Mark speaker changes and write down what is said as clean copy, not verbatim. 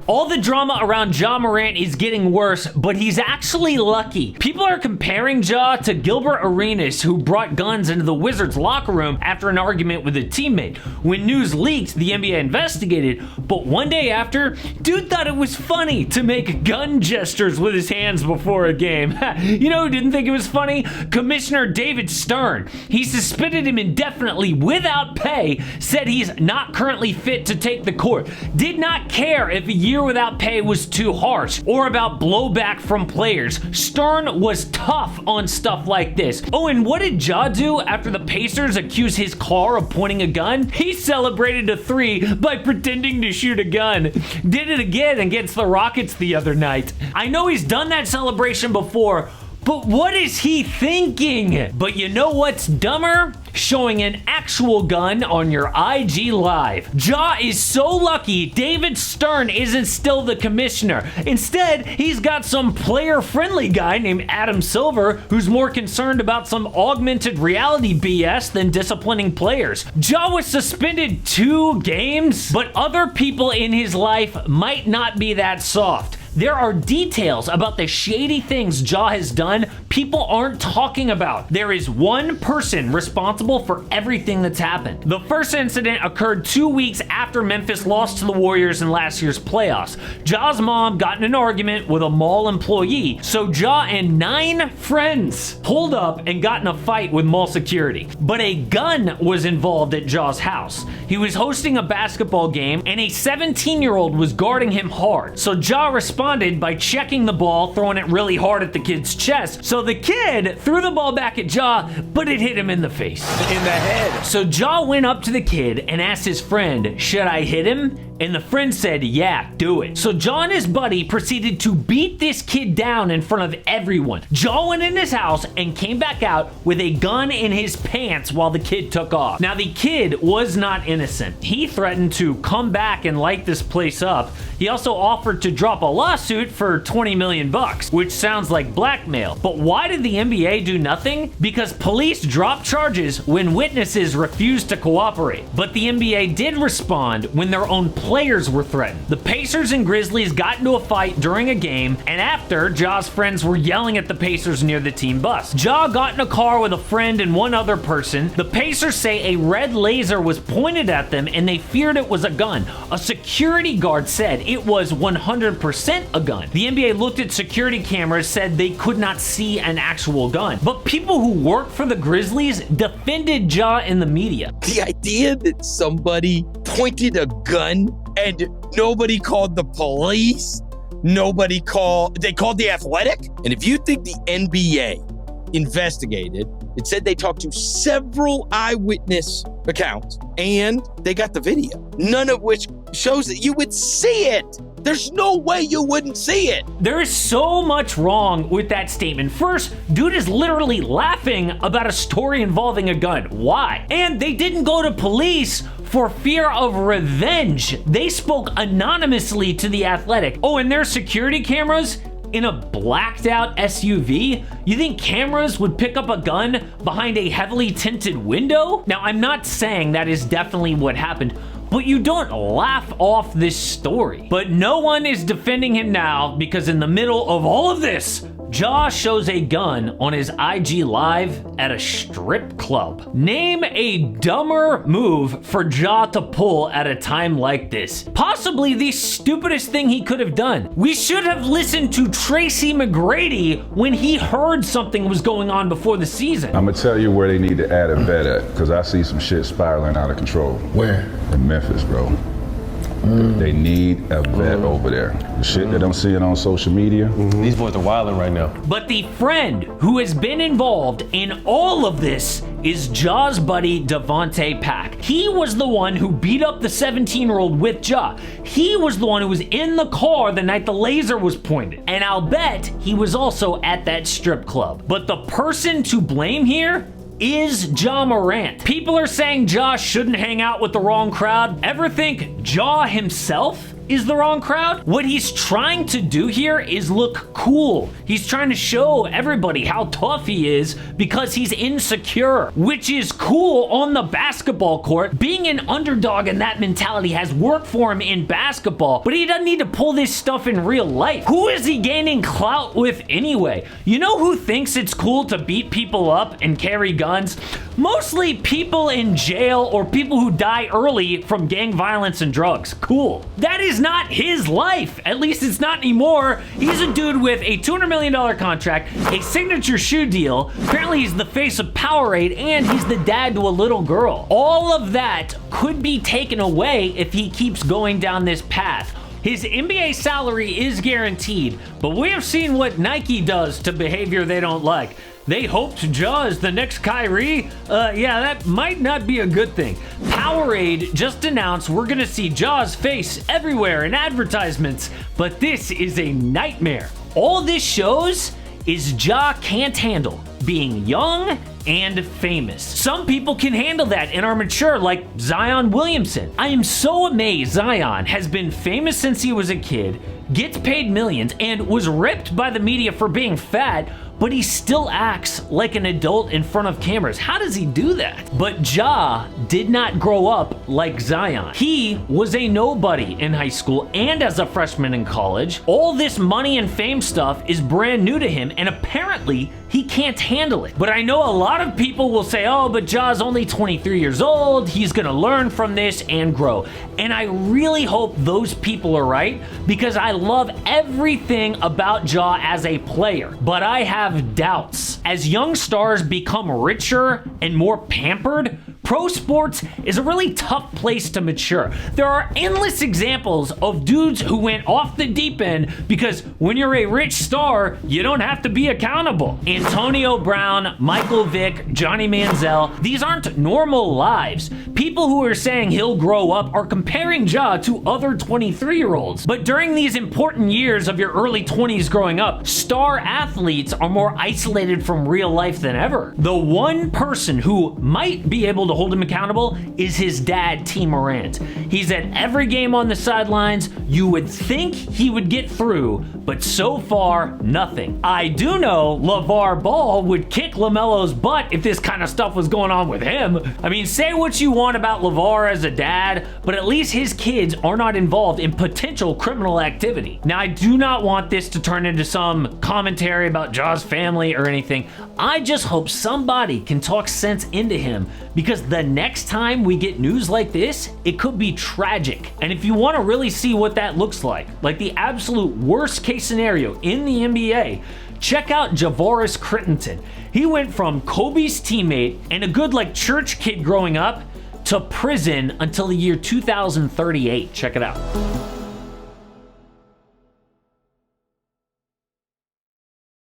Speaker 1: All the drama around Ja Morant is getting worse, but he's actually lucky. People are comparing Ja to Gilbert Arenas, who brought guns into the Wizards locker room after an argument with a teammate. When news leaked, the NBA investigated, but one day after, dude thought it was funny to make gun gestures with his hands before a game. You know who didn't think it was funny? Commissioner David Stern. He suspended him indefinitely without pay, said he's not currently fit to take the court, did not care if a year without pay was too harsh, or about blowback from players. Stern was tough on stuff like this. Oh, and what did Ja do after the Pacers accused his car of pointing a gun? He celebrated a 3 by pretending to shoot a gun. Did it again against the Rockets the other night. I know he's done that celebration before, but what is he thinking? But you know what's dumber? Showing an actual gun on your IG Live. Ja is so lucky David Stern isn't still the commissioner. Instead, he's got some player-friendly guy named Adam Silver who's more concerned about some augmented reality BS than disciplining players. Ja was suspended 2 games, but other people in his life might not be that soft. There are details about the shady things Ja has done people aren't talking about. There is one person responsible for everything that's happened. The first incident occurred 2 weeks after Memphis lost to the Warriors in last year's playoffs. Ja's mom got in an argument with a mall employee, so Ja and 9 friends pulled up and got in a fight with mall security. But a gun was involved at Ja's house. He was hosting a basketball game and a 17-year-old was guarding him hard. So Ja responded by checking the ball, throwing it really hard at the kid's chest. So the kid threw the ball back at Ja, but it hit him in the face.
Speaker 2: In the head.
Speaker 1: So Ja went up to the kid and asked his friend, should I hit him? And the friend said, yeah, do it. So Ja and his buddy proceeded to beat this kid down in front of everyone. Ja went in his house and came back out with a gun in his pants while the kid took off. Now the kid was not innocent. He threatened to come back and light this place up. He also offered to drop a lawsuit for 20 million bucks, which sounds like blackmail. But why did the NBA do nothing? Because police dropped charges when witnesses refused to cooperate. But the NBA did respond when their own players were threatened. The Pacers and Grizzlies got into a fight during a game, and after, Ja's friends were yelling at the Pacers near the team bus. Ja got in a car with a friend and one other person. The Pacers say a red laser was pointed at them and they feared it was a gun. A security guard said it was 100% a gun. The NBA looked at security cameras, said they could not see an actual gun. But people who work for the Grizzlies defended Ja in the media.
Speaker 2: The idea that somebody pointed a gun and nobody called the police, they called the Athletic. And if you think the NBA investigated, it said they talked to several eyewitness accounts and they got the video, none of which shows that you would see it. There's no way you wouldn't see it.
Speaker 1: There is so much wrong with that statement. First, dude is literally laughing about a story involving a gun. Why? And they didn't go to police for fear of revenge. They spoke anonymously to the Athletic. Oh, and there's security cameras in a blacked out SUV? You think cameras would pick up a gun behind a heavily tinted window? Now, I'm not saying that is definitely what happened, but you don't laugh off this story. But no one is defending him now because in the middle of all of this, Ja shows a gun on his IG Live at a strip club. Name a dumber move for Ja to pull at a time like this. Possibly the stupidest thing he could have done. We should have listened to Tracy McGrady when he heard something was going on before the season.
Speaker 3: I'm gonna tell you where they need to add a vet at, because I see some shit spiraling out of control.
Speaker 2: Where?
Speaker 3: In Memphis, bro. They need a vet over there. The shit that I'm seeing on social media.
Speaker 4: These boys are wilding right now.
Speaker 1: But the friend who has been involved in all of this is Ja's buddy Devontae Pack. He was the one who beat up the 17-year-old with Ja. He was the one who was in the car the night the laser was pointed. And I'll bet he was also at that strip club. But the person to blame here is Ja Morant. People are saying Ja shouldn't hang out with the wrong crowd. Ever think Ja himself is the wrong crowd. What he's trying to do here is look cool. He's trying to show everybody how tough he is because he's insecure, which is cool on the basketball court. Being an underdog and that mentality has worked for him in basketball, but he doesn't need to pull this stuff in real life. Who is he gaining clout with anyway? You know who thinks it's cool to beat people up and carry guns? Mostly people in jail or people who die early from gang violence and drugs. Cool. That is not his life. At least it's not anymore. He's a dude with a $200 million contract, a signature shoe deal. Apparently he's the face of Powerade, and he's the dad to a little girl. All of that could be taken away if he keeps going down this path. His NBA salary is guaranteed, but we have seen what Nike does to behavior they don't like. They hoped Ja is the next Kyrie. Yeah, that might not be a good thing. Powerade just announced we're gonna see Ja's face everywhere in advertisements, but this is a nightmare. All this shows is Ja can't handle being young and famous. Some people can handle that and are mature, like Zion Williamson. I am so amazed Zion has been famous since he was a kid, gets paid millions, and was ripped by the media for being fat, but he still acts like an adult in front of cameras. How does he do that? But Ja did not grow up like Zion. He was a nobody in high school and as a freshman in college. All this money and fame stuff is brand new to him, and apparently he can't handle it. But I know a lot of people will say, oh, but Ja's only 23 years old. He's gonna learn from this and grow. And I really hope those people are right, because I love everything about Ja as a player, but I have doubts. As young stars become richer and more pampered, pro sports is a really tough place to mature. There are endless examples of dudes who went off the deep end because when you're a rich star, you don't have to be accountable. Antonio Brown, Michael Vick, Johnny Manziel, these aren't normal lives. People who are saying he'll grow up are comparing Ja to other 23-year-olds. But during these important years of your early 20s growing up, star athletes are more isolated from real life than ever. The one person who might be able to hold him accountable is his dad, T. Morant. He's at every game on the sidelines. You would think he would get through, but so far, nothing. I do know LeVar Ball would kick LaMelo's butt if this kind of stuff was going on with him. I mean, say what you want about LeVar as a dad, but at least his kids are not involved in potential criminal activity. Now, I do not want this to turn into some commentary about Ja's family or anything. I just hope somebody can talk sense into him, because the next time we get news like this, it could be tragic. And if you want to really see what that looks like the absolute worst case scenario in the NBA, check out Javaris Crittenton. He went from Kobe's teammate and a good church kid growing up to prison until the year 2038. Check it out.